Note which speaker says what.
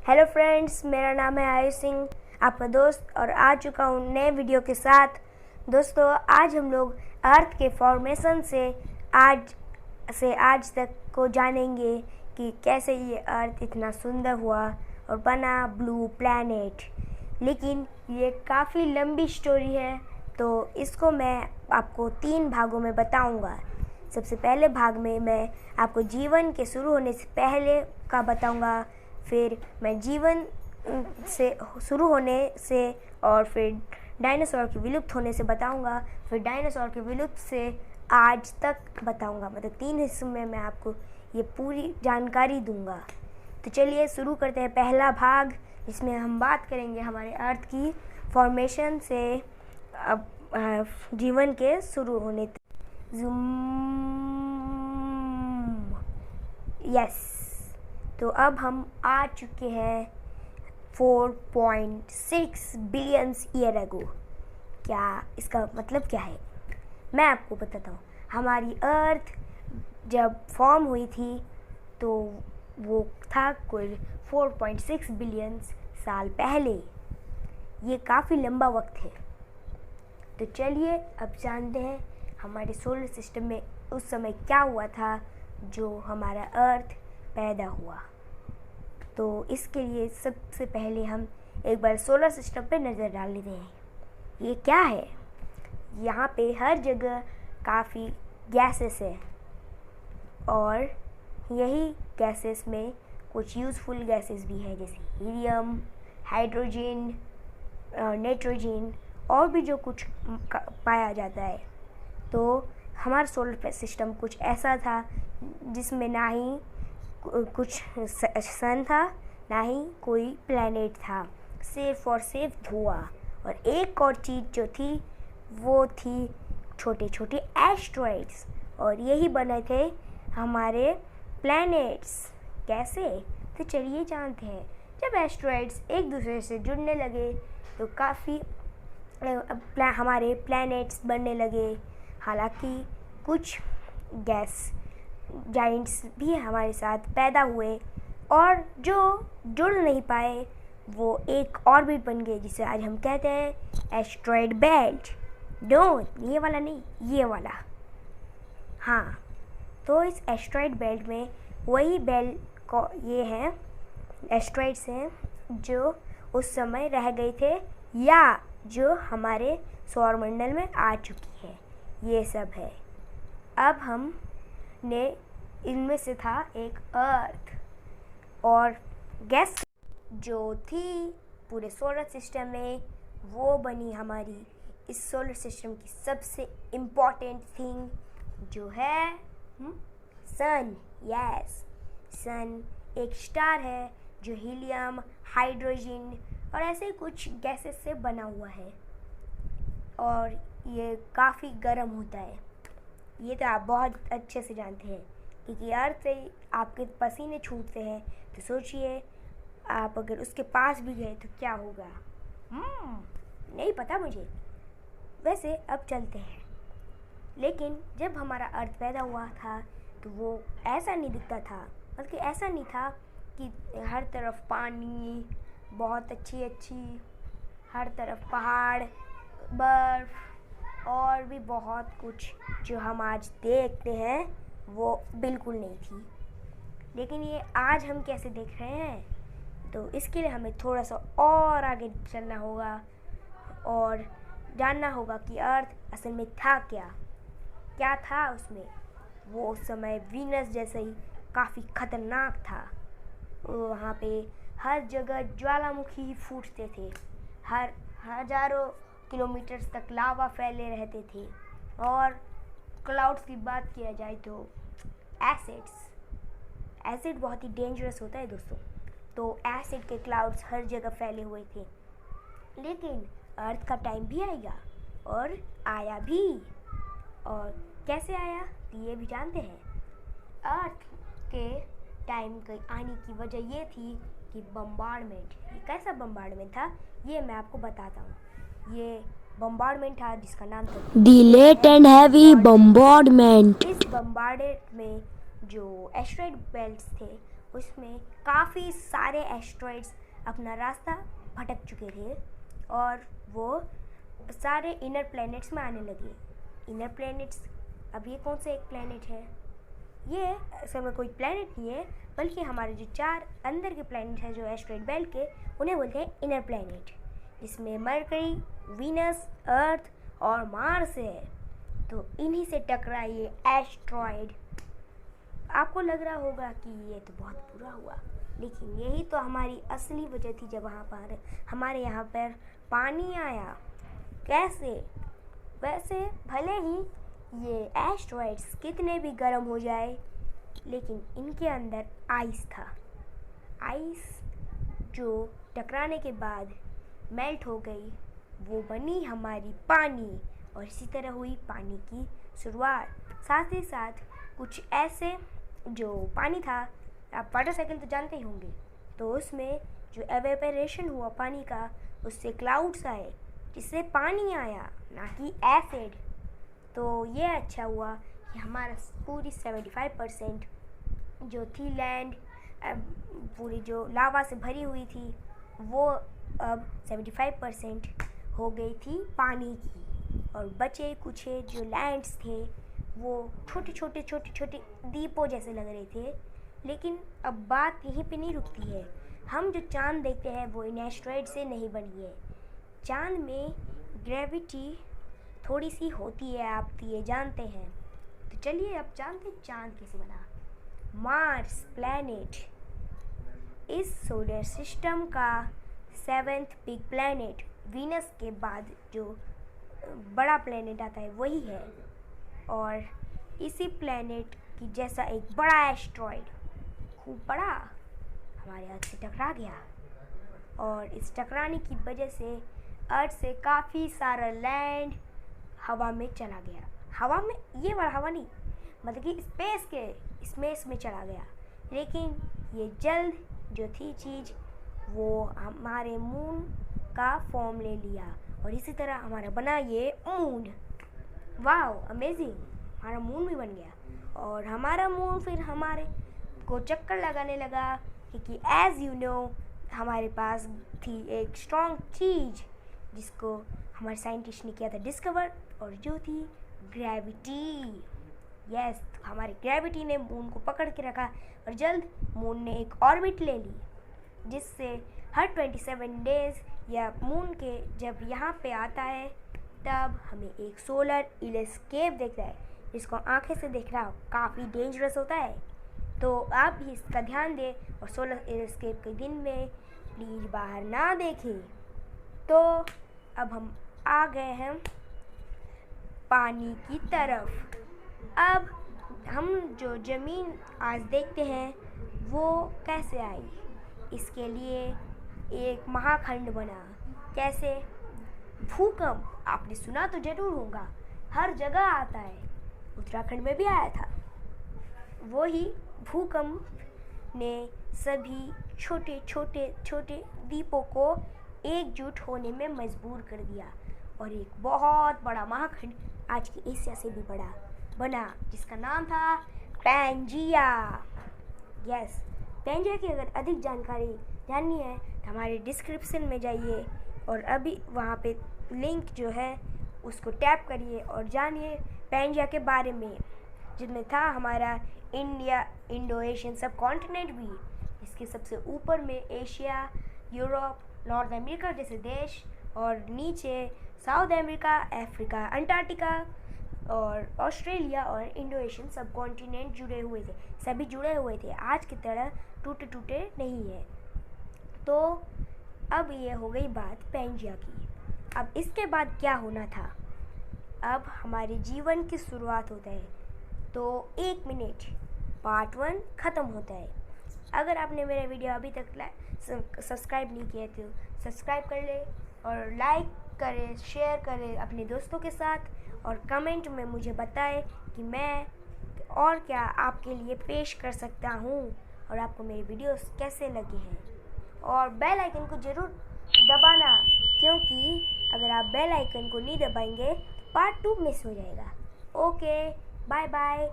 Speaker 1: Hello friends, मेरा नाम है आयुष सिंह, आपका दोस्त, और आ चुका हूँ नए वीडियो के साथ। दोस्तों, आज हम लोग अर्थ के फॉर्मेशन से आज तक को जानेंगे कि कैसे ये अर्थ इतना सुंदर हुआ और बना ब्लू प्लैनेट। लेकिन ये काफ़ी लंबी स्टोरी है, तो इसको मैं आपको 3 भागों में बताऊंगा। सबसे पहले भाग में मैं आपको जीवन के शुरू होने से पहले का बताऊंगा, फिर मैं जीवन से शुरू होने से और फिर डायनासोर के विलुप्त होने से बताऊंगा, फिर डायनासोर के विलुप्त से आज तक बताऊंगा। मतलब 3 हिस्सों में मैं आपको ये पूरी जानकारी दूंगा। तो चलिए शुरू करते हैं पहला भाग, जिसमें हम बात करेंगे हमारे अर्थ की फॉर्मेशन से जीवन के शुरू होने तक। यस, तो अब हम आ चुके हैं 4.6 बिलियन ईयर अगो। क्या इसका मतलब क्या है, मैं आपको बताता हूँ। हमारी अर्थ जब फॉर्म हुई थी तो वो था कुल 4.6 बिलियन साल पहले। ये काफ़ी लंबा वक्त है। तो चलिए अब जानते हैं हमारे सोलर सिस्टम में उस समय क्या हुआ था जो हमारा अर्थ पैदा हुआ। तो इसके लिए सबसे पहले हम एक बार सोलर सिस्टम पे नज़र डाल लेते हैं। ये क्या है? यहाँ पे हर जगह काफ़ी गैसेस है, और यही गैसेस में कुछ यूज़फुल गैसेस भी है, जैसे हीलियम, हाइड्रोजन, नाइट्रोजन और भी जो कुछ पाया जाता है। तो हमारा सोलर सिस्टम कुछ ऐसा था जिसमें ना ही कुछ सन था, ना ही कोई प्लैनेट था, सिर्फ और सिर्फ धुआं। और एक और चीज़ जो थी वो थी छोटे छोटे एस्ट्रॉइड्स, और यही बने थे हमारे प्लैनेट्स। कैसे? तो चलिए जानते हैं। जब एस्ट्रॉइड्स एक दूसरे से जुड़ने लगे तो काफ़ी हमारे प्लैनेट्स बनने लगे। हालांकि कुछ गैस जाइंट्स भी हमारे साथ पैदा हुए, और जो जुड़ नहीं पाए वो एक ऑर्बिट बन गए, जिसे आज हम कहते हैं एस्ट्रॉइड बेल्ट। ये वाला नहीं, ये वाला। हाँ, तो इस एस्ट्रॉइड बेल्ट में वही बेल्ट को ये हैं एस्ट्रॉइड्स हैं जो उस समय रह गए थे या जो हमारे सौरमंडल में आ चुकी है। ये सब है। अब हमने इनमें से था एक अर्थ, और गैस जो थी पूरे सोलर सिस्टम में वो बनी हमारी इस सोलर सिस्टम की सबसे इम्पॉर्टेंट थिंग, जो है सन। यस, सन एक स्टार है जो हीलियम, हाइड्रोजन और ऐसे कुछ गैसेस से बना हुआ है, और ये काफ़ी गर्म होता है। ये तो आप बहुत अच्छे से जानते हैं, क्योंकि अर्थ से आपके पसीने छूटते हैं। तो सोचिए आप अगर उसके पास भी गए तो क्या होगा। नहीं पता मुझे। वैसे अब चलते हैं। लेकिन जब हमारा अर्थ पैदा हुआ था तो वो ऐसा नहीं दिखता था, बल्कि ऐसा नहीं था कि हर तरफ पानी, बहुत अच्छी हर तरफ पहाड़, बर्फ़ और भी बहुत कुछ जो हम आज देखते हैं वो बिल्कुल नहीं थी। लेकिन ये आज हम कैसे देख रहे हैं, तो इसके लिए हमें थोड़ा सा और आगे चलना होगा और जानना होगा कि अर्थ असल में था क्या था उसमें। वो उस समय वीनस जैसे ही काफ़ी ख़तरनाक था। वहाँ पे हर जगह ज्वालामुखी फूटते थे, हज़ारों किलोमीटर तक लावा फैले रहते थे। और क्लाउड्स की बात किया जाए तो एसिड बहुत ही डेंजरस होता है दोस्तों। तो एसिड के क्लाउड्स हर जगह फैले हुए थे। लेकिन अर्थ का टाइम भी आएगा, और आया भी। और कैसे आया तो ये भी जानते हैं। अर्थ के टाइम के आने की वजह ये थी कि बम्बार्डमेंट। ये कैसा बम्बार्डमेंट था ये मैं आपको बताता हूँ। ये बम्बार्डमेंट था जिसका नाम था
Speaker 2: दी लेट एंड हैवी बम्बार्डमेंट।
Speaker 1: इस बम्बार्डमेंट में जो एस्ट्रॉइड बेल्ट्स थे उसमें काफ़ी सारे एस्ट्रॉइड्स अपना रास्ता भटक चुके थे और वो सारे इनर प्लैनेट्स में आने लगे। इनर प्लैनेट्स, अब ये कौन सा एक प्लैनेट है? ये असल में कोई प्लैनेट नहीं है, बल्कि हमारे जो 4 अंदर के प्लैनेट हैं जो एस्ट्रॉइड बेल्ट के, उन्हें बोलते हैं इनर प्लैनेट, जिसमें मरकरी, वीनस, अर्थ और मार्स है। तो इन्हीं से टकरा ये एस्ट्रॉइड। आपको लग रहा होगा कि ये तो बहुत बुरा हुआ, लेकिन यही तो हमारी असली वजह थी जब हमारे यहाँ पर पानी आया। कैसे? वैसे भले ही ये एस्ट्रॉइड्स कितने भी गर्म हो जाए, लेकिन इनके अंदर आइस था। आइस जो टकराने के बाद मेल्ट हो गई, वो बनी हमारी पानी, और इसी तरह हुई पानी की शुरुआत। साथ ही साथ कुछ ऐसे, जो पानी था, आप वाटर साइकिल तो जानते ही होंगे, तो उसमें जो एवेपोरेशन हुआ पानी का, उससे क्लाउड्स आए, जिससे पानी आया, ना कि एसिड। तो ये अच्छा हुआ कि हमारा पूरी 75% जो थी लैंड, पूरी जो लावा से भरी हुई थी, वो अब 75% हो गई थी पानी की, और बचे कुछ जो लैंड्स थे वो छोटे छोटे द्वीपों जैसे लग रहे थे। लेकिन अब बात यहीं पे नहीं रुकती है। हम जो चांद देखते हैं वो इन एस्ट्रॉइड से नहीं बनी है। चांद में ग्रेविटी थोड़ी सी होती है, आप तो ये जानते हैं। तो चलिए अब जानते हैं चांद कैसे बना। मार्स प्लैनेट इस सोलर सिस्टम का 7th बिग प्लैनेट, वीनस के बाद जो बड़ा प्लैनेट आता है वही है। और इसी प्लैनेट की जैसा एक बड़ा एस्ट्रॉइड, खूब बड़ा, हमारे अर्थ से टकरा गया, और इस टकराने की वजह से अर्थ से काफ़ी सारा लैंड हवा में चला गया। हवा में, ये वाला हवा नहीं, मतलब कि स्पेस में चला गया। लेकिन ये जल्द जो थी चीज़, वो हमारे मून का फॉर्म ले लिया, और इसी तरह हमारा बना ये मून। वाओ, अमेजिंग, हमारा मून भी बन गया। और हमारा मून फिर हमारे को चक्कर लगाने लगा, क्योंकि एज यू नो हमारे पास थी एक स्ट्रॉन्ग चीज़ जिसको हमारे साइंटिस्ट ने किया था डिस्कवर, और जो थी ग्रेविटी। यस, हमारी ग्रेविटी ने मून को पकड़ के रखा, और जल्द मून ने एक ऑर्बिट ले ली, जिससे हर 27 डेज या मून के जब यहाँ पे आता है, तब हमें एक सोलर इलेस्केप दिखता है, जिसको आंखें से देखना काफ़ी डेंजरस होता है। तो आप भी इसका ध्यान दें, और सोलर इलेस्केप के दिन में प्लीज़ बाहर ना देखें। तो अब हम आ गए हैं पानी की तरफ। अब हम जो ज़मीन आज देखते हैं वो कैसे आई, इसके लिए एक महाखंड बना। कैसे? भूकंप आपने सुना तो जरूर होगा, हर जगह आता है, उत्तराखंड में भी आया था। वो ही भूकंप ने सभी छोटे छोटे द्वीपों को एकजुट होने में मजबूर कर दिया, और एक बहुत बड़ा महाखंड आज की एशिया से भी बड़ा बना, जिसका नाम था पैंजिया। यस, पैंजिया की अगर अधिक जानकारी जाननी है तो हमारे डिस्क्रिप्शन में जाइए, और अभी वहाँ पे लिंक जो है उसको टैप करिए और जानिए पैंजिया के बारे में, जिसमें था हमारा इंडो एशियन सब कॉन्टिनेंट भी। इसके सबसे ऊपर में एशिया, यूरोप, नॉर्थ अमेरिका जैसे देश, और नीचे साउथ अमेरिका, अफ्रीका, अंटार्कटिका और ऑस्ट्रेलिया और इंडो एशियन सब कॉन्टिनेंट जुड़े हुए थे। सभी जुड़े हुए थे, आज की तरह टूटे नहीं है। तो अब ये हो गई बात पैंजिया की। अब इसके बाद क्या होना था? अब हमारे जीवन की शुरुआत होता है। तो 1 मिनट पार्ट 1 ख़त्म होता है। अगर आपने मेरा वीडियो अभी तक सब्सक्राइब नहीं किया तो सब्सक्राइब कर ले, और लाइक करें, शेयर करें अपने दोस्तों के साथ, और कमेंट में मुझे बताएं कि मैं और क्या आपके लिए पेश कर सकता हूँ, और आपको मेरे वीडियोस कैसे लगे हैं। और बेल आइकन को ज़रूर दबाना, क्योंकि अगर आप बेल आइकन को नहीं दबाएंगे पार्ट 2 मिस हो जाएगा। Okay, bye bye.